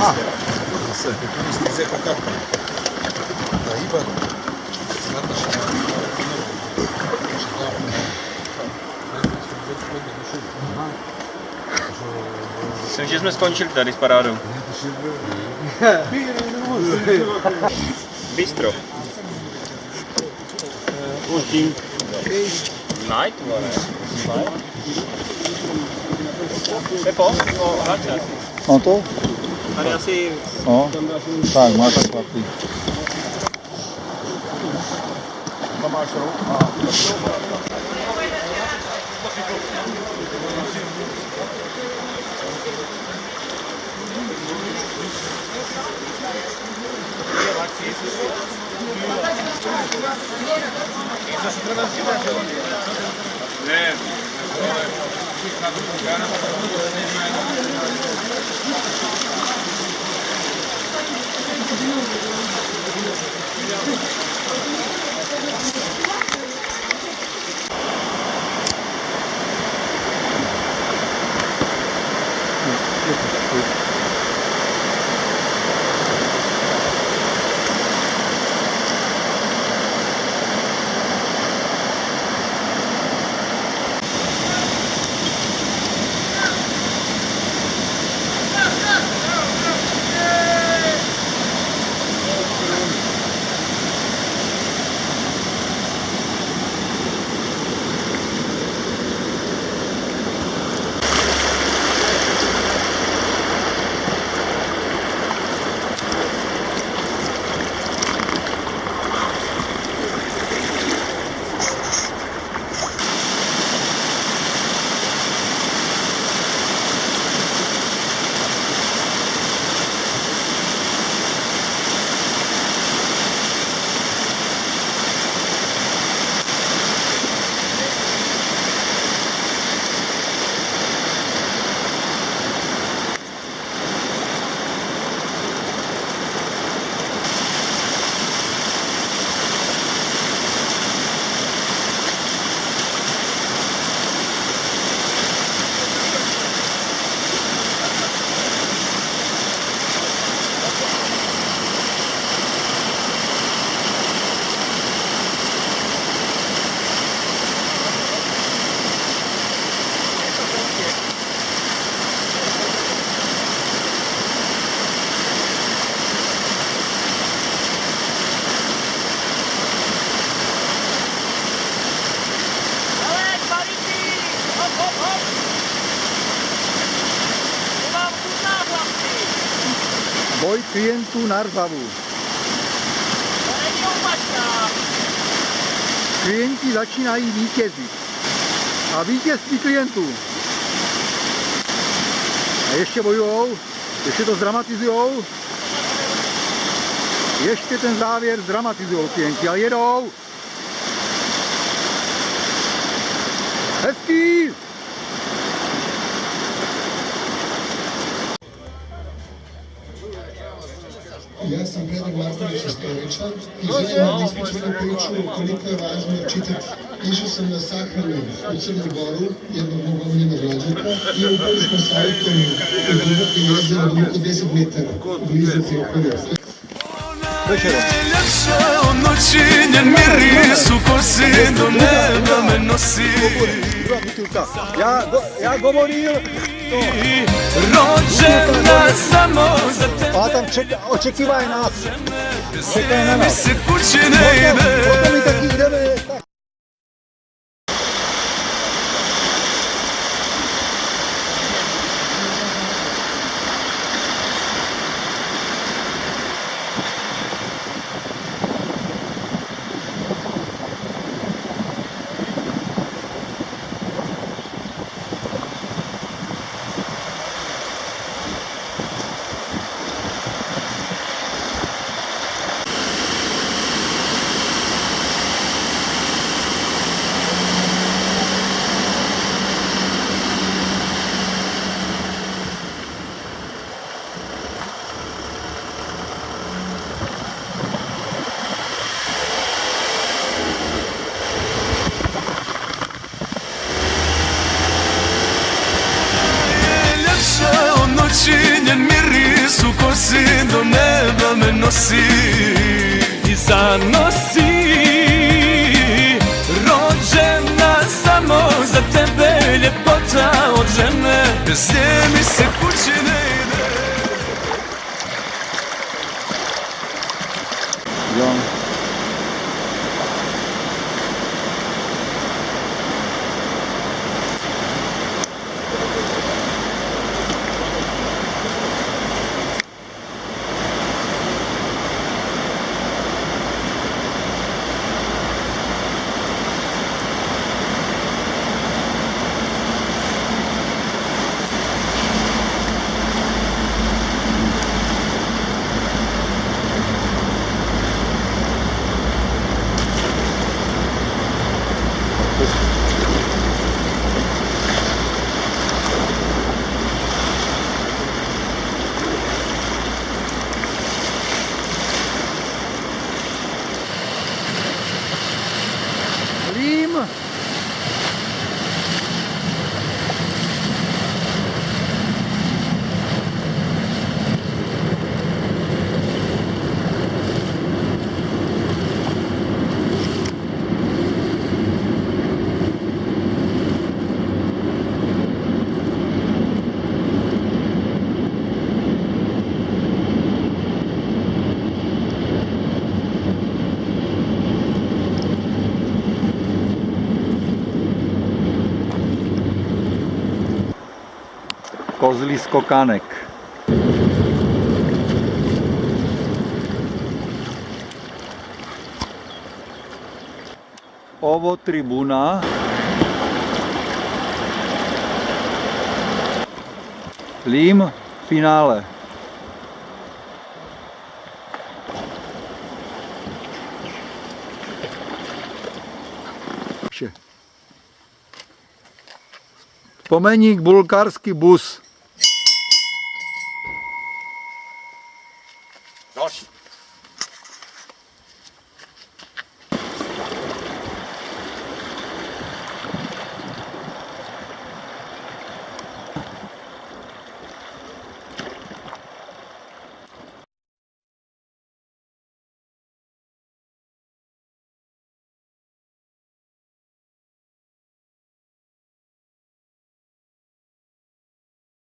Zase, to myslíš jako kapka. Ta hýba, snadno se Myslím, že jsme skončili tady s parádou. Bistro. Už tím. Night, vole. Pepo? No, hráče asi. No to? Tady asi... No, tak máš chlapí. Tam máš rou a... Ne. Boj klientů na Rzavu. Klienti začínají vítězit. A vítězství klientů. A ještě bojujou, ještě to zdramatizujou. Ještě ten závěr zdramatizujou klienti a jedou. Hezký! Ja sam Predrag Marković istoričar i želim da ispričam priču koliko je važno čitati. Išao sam na sahranu u Crnu Goru, jednog mog omiljenog rođaka, i upali smo sa autom u duboko jezero, duboko 10 metara, blizu Prijepolja. Najljepša od noći, njen miris u kosi do neba me nosi. Ja govorim Rođena samo za tebe. a tam očekivaj nas. Čekaj na Mi nas. se kući ne ide. Potom mi taky ideme. nosi i zanosi. Rođena samo za tebe, ljepota od žene, bez nje mi se kući ne ide. Jon. Lím. Kozlý skokanek. Ovo tribuna. Lím finále. Vzpomeník bulgarský bus. Další.